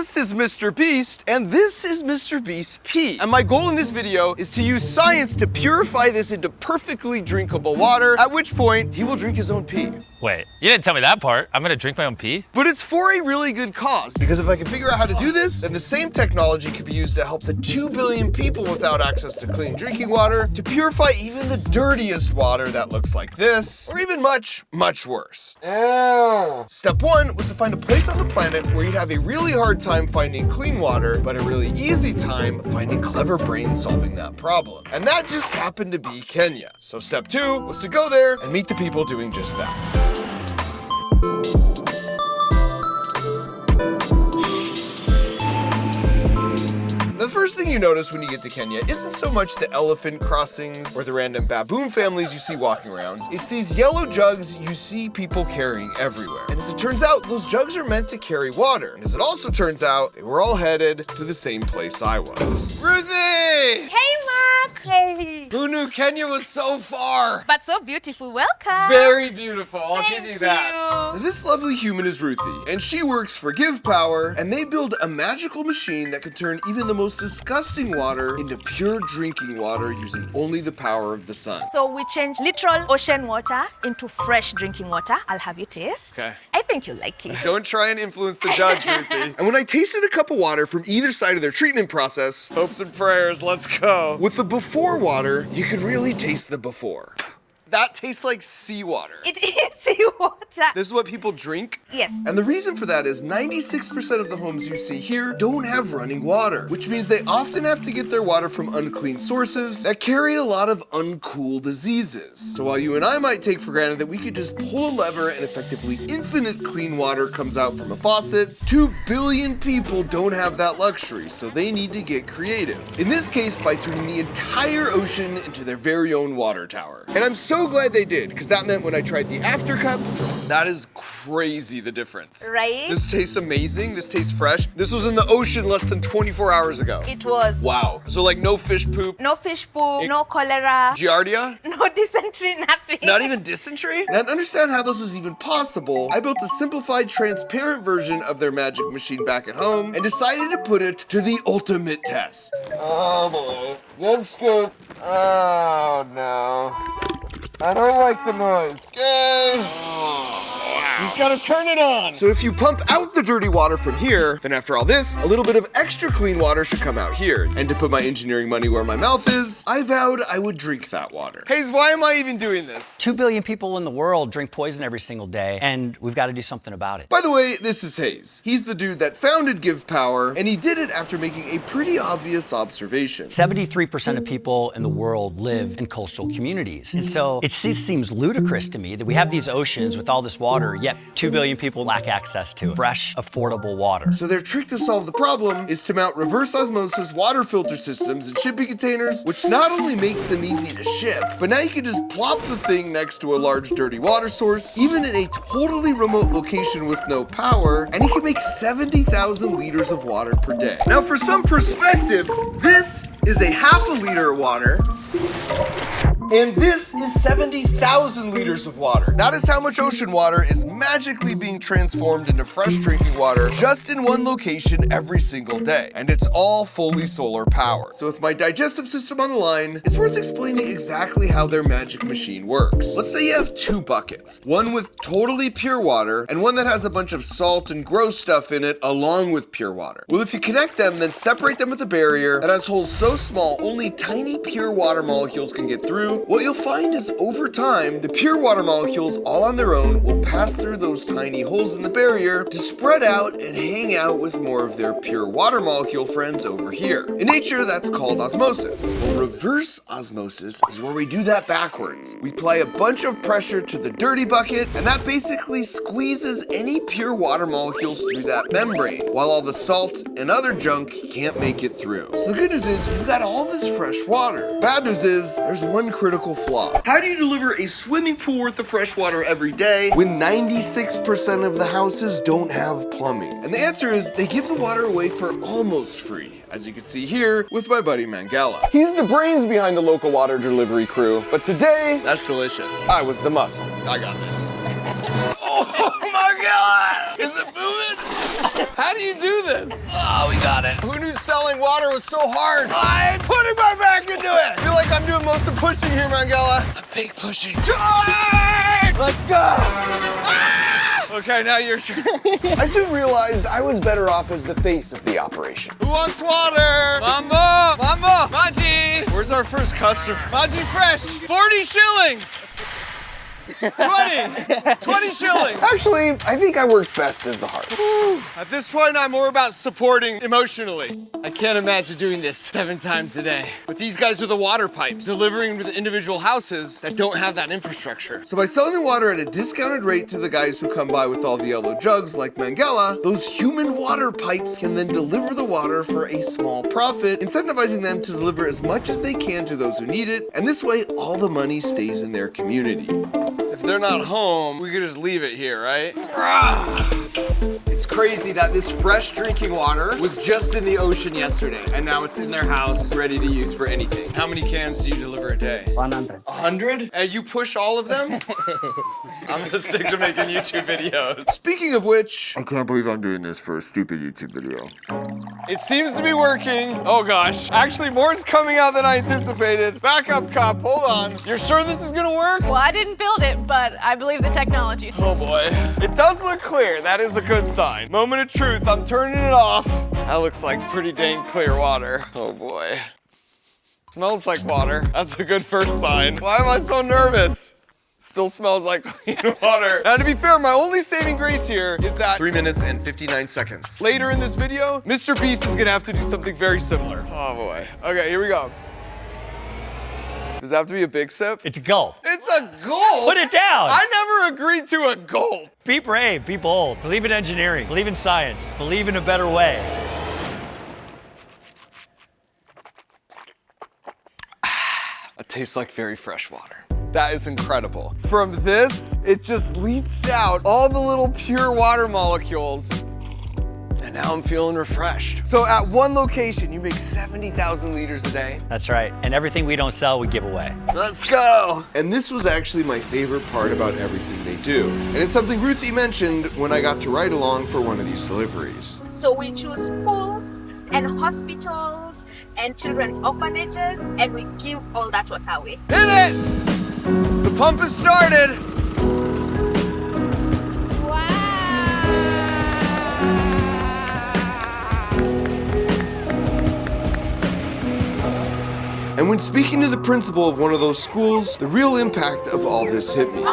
This is MrBeast, and this is MrBeast's pee. And my goal in this video is to use science to purify this into perfectly drinkable water, at which point he will drink his own pee. Wait, you didn't tell me that part. I'm gonna drink my own pee? But it's for a really good cause, because if I can figure out how to do this, then the same technology could be used to help the 2 billion people without access to clean drinking water to purify even the dirtiest water that looks like this, or even much, much worse. Ew. Step 1 was to find a place on the planet where you'd have a really hard time finding clean water, but a really easy time finding clever brains solving that problem. And that just happened to be Kenya. So step 2 was to go there and meet the people doing just that. The first thing you notice when you get to Kenya isn't so much the elephant crossings or the random baboon families you see walking around. It's these yellow jugs you see people carrying everywhere. And as it turns out, those jugs are meant to carry water. And as it also turns out, they were all headed to the same place I was. Ruthie! Hey, Mark! Hey! Who knew Kenya was so far? But so beautiful. Welcome! Very beautiful, I'll give you Thank that. you. Now, this lovely human is Ruthie, and she works for Give Power, and they build a magical machine that can turn even the most disgusting water into pure drinking water using only the power of the sun. So we change literal ocean water into fresh drinking water. I'll have you taste. Okay. I think you'll like it. Don't try and influence the judge, Ruthie. And when I tasted a cup of water from either side of their treatment process, hopes and prayers, let's go. With the before water, you could really taste the before. That tastes like seawater. It is seawater. This is what people drink? Yes. And the reason for that is 96% of the homes you see here don't have running water, which means they often have to get their water from unclean sources that carry a lot of uncool diseases. So while you and I might take for granted that we could just pull a lever and effectively infinite clean water comes out from a faucet, 2 billion people don't have that luxury, so they need to get creative. In this case, by turning the entire ocean into their very own water tower. And I'm so glad they did, because that meant when I tried the after cup, that is crazy the difference. Right? This tastes amazing, this tastes fresh. This was in the ocean less than 24 hours ago. It was. Wow. So like no fish poop, No fish poop, no cholera, giardia, no dysentery, nothing. not even dysentery? Now to understand how this was even possible, I built a simplified, transparent version of their magic machine back at home and decided to put it to the ultimate test. Oh boy. Let's go. Oh no. I don't like the noise. He's gotta turn it on. So if you pump out the dirty water from here, then after all this, a little bit of extra clean water should come out here. And to put my engineering money where my mouth is, I vowed I would drink that water. Hayes, why am I even doing this? 2 billion people in the world drink poison every single day, and we've got to do something about it. By the way, this is Hayes. He's the dude that founded Give Power, and he did it after making a pretty obvious observation. 73% of people in the world live in coastal communities. And so it seems ludicrous to me that we have these oceans with all this water, yet 2 billion people lack access to fresh, affordable water. So their trick to solve the problem is to mount reverse osmosis water filter systems in shipping containers, which not only makes them easy to ship, but now you can just plop the thing next to a large dirty water source, even in a totally remote location with no power, and you can make 70,000 liters of water per day. Now for some perspective, this is a half a liter of water, and this is 70,000 liters of water. That is how much ocean water is magically being transformed into fresh drinking water just in one location every single day. And it's all fully solar powered. So with my digestive system on the line, it's worth explaining exactly how their magic machine works. Let's say you have 2 buckets, one with totally pure water and one that has a bunch of salt and gross stuff in it along with pure water. Well, if you connect them, then separate them with a barrier that has holes so small only tiny pure water molecules can get through, what you'll find is over time, the pure water molecules all on their own will pass through those tiny holes in the barrier to spread out and hang out with more of their pure water molecule friends over here. In nature, that's called osmosis. Well, reverse osmosis is where we do that backwards. We apply a bunch of pressure to the dirty bucket, and that basically squeezes any pure water molecules through that membrane, while all the salt and other junk can't make it through. So the good news is, you've got all this fresh water. Bad news is, there's one critical flaw. How do you deliver a swimming pool worth of fresh water every day when 96% of the houses don't have plumbing? And the answer is they give the water away for almost free, as you can see here with my buddy Mangala. He's the brains behind the local water delivery crew, but today, that's delicious. I was the muscle. I got this. Oh my God! Is it moving? How do you do this? boiling water was so hard. I'm putting my back into it. I feel like I'm doing most of the pushing here, Mangala. I'm fake pushing. Charge! Let's go. Ah! Okay, now you're sure. I soon realized I was better off as the face of the operation. Who wants water? Mambo! Mambo! Maji! Where's our first customer? Maji Fresh! 40 shillings! 20 shillings. Actually, I think I work best as the heart. Whew. At this point, I'm more about supporting emotionally. I can't imagine doing this 7 times a day. But these guys are the water pipes, delivering to the individual houses that don't have that infrastructure. So by selling the water at a discounted rate to the guys who come by with all the yellow jugs like Mangala, those human water pipes can then deliver the water for a small profit, incentivizing them to deliver as much as they can to those who need it, and this way all the money stays in their community. If they're not home, we could just leave it here, right? It's crazy that this fresh drinking water was just in the ocean yesterday, and now it's in their house, ready to use for anything. How many cans do you deliver a day? 100. 100? And you push all of them? I'm gonna stick to making YouTube videos. Speaking of which, I can't believe I'm doing this for a stupid YouTube video. It seems to be working. Oh gosh, actually more's coming out than I anticipated. Back up, cop, hold on. You're sure this is gonna work? Well, I didn't build it, but I believe the technology. Oh boy. It does look clear. That is a good sign. Moment of truth. I'm turning it off. That looks like pretty dang clear water. Oh boy. Smells like water. That's a good first sign. Why am I so nervous? Still smells like clean water. Now to be fair, my only saving grace here is that 3 minutes and 59 seconds. Later in this video, MrBeast is gonna have to do something very similar. Oh boy. Okay, here we go. Does it have to be a big sip? It's a gulp. It's a gulp? Put it down. I never agreed to a gulp. Be brave, be bold. Believe in engineering, believe in science, believe in a better way. It tastes like very fresh water. That is incredible. From this, it just leached out all the little pure water molecules. And now I'm feeling refreshed. So at one location, you make 70,000 liters a day. That's right. And everything we don't sell, we give away. Let's go. And this was actually my favorite part about everything they do. And it's something Ruthie mentioned when I got to ride along for one of these deliveries. So we choose schools and hospitals and children's orphanages, and we give all that water away. Hit it! The pump has started. And when speaking to the principal of one of those schools, the real impact of all this hit me.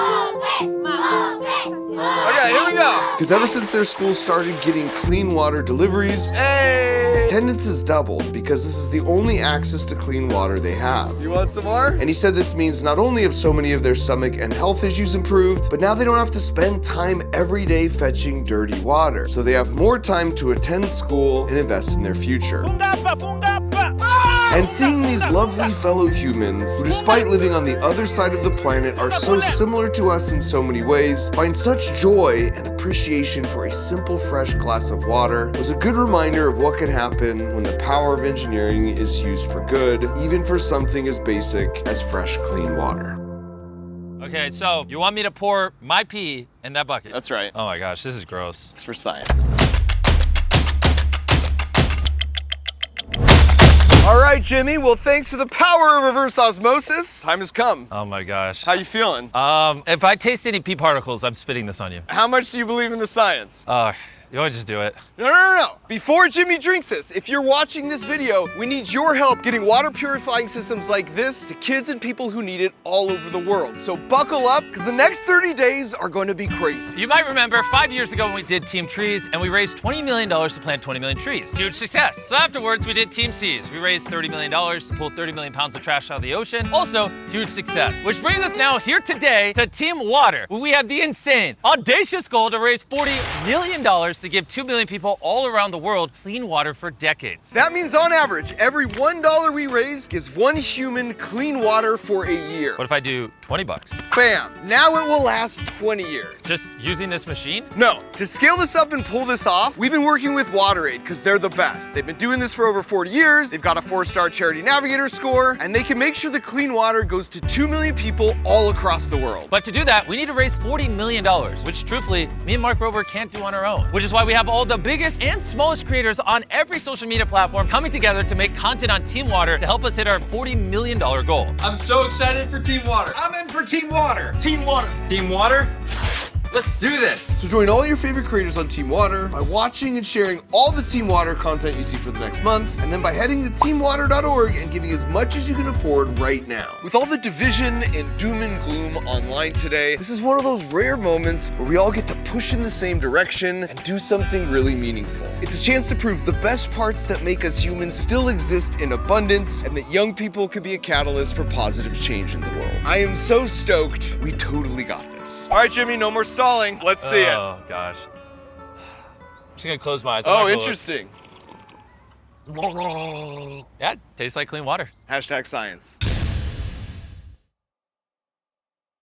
Okay, here we go. Because ever since their school started getting clean water deliveries, attendance has doubled because this is the only access to clean water they have. You want some more? And he said this means not only have so many of their stomach and health issues improved, but now they don't have to spend time every day fetching dirty water. So they have more time to attend school and invest in their future. And seeing these lovely fellow humans, who despite living on the other side of the planet are so similar to us in so many ways, find such joy and appreciation for a simple fresh glass of water, was a good reminder of what can happen when the power of engineering is used for good, even for something as basic as fresh, clean water. Okay, so you want me to pour my pee in that bucket? That's right. Oh my gosh, this is gross. It's for science. All right, Jimmy. Well, thanks to the power of reverse osmosis, time has come. Oh my gosh. How you feeling? If I taste any pee particles, I'm spitting this on you. How much do you believe in the science? You want to just do it? No. Before Jimmy drinks this, if you're watching this video, we need your help getting water purifying systems like this to kids and people who need it all over the world. So buckle up, because the next 30 days are going to be crazy. You might remember 5 years ago when we did Team Trees, and we raised $20 million to plant 20 million trees. Huge success. So afterwards, we did Team Seas. We raised $30 million to pull 30 million pounds of trash out of the ocean. Also, huge success. Which brings us now here today to Team Water, where we have the insane, audacious goal to raise $40 million to give 2 million people all around the world clean water for decades. That means on average, every $1 we raise gives one human clean water for a year. What if I do 20 bucks? Bam! Now it will last 20 years. Just using this machine? No. To scale this up and pull this off, we've been working with WaterAid because they're the best. They've been doing this for over 40 years. They've got a 4-star Charity Navigator score, and they can make sure the clean water goes to 2 million people all across the world. But to do that, we need to raise $40 million, which truthfully, me and Mark Rober can't do on our own, which is is why we have all the biggest and smallest creators on every social media platform coming together to make content on Team Water to help us hit our $40 million goal. I'm so excited for Team Water. I'm in for Team Water. Team Water. Team Water? Let's do this. So join all your favorite creators on Team Water by watching and sharing all the Team Water content you see for the next month, and then by heading to teamwater.org and giving as much as you can afford right now. With all the division and doom and gloom online today, this is one of those rare moments where we all get to push in the same direction and do something really meaningful. It's a chance to prove the best parts that make us humans still exist in abundance, and that young people can be a catalyst for positive change in the world. I am so stoked. We totally got this. All right, Jimmy, no more stalling. Let's see it. Oh, gosh. I'm just gonna close my eyes. Oh, interesting. Yeah, it tastes like clean water. #science.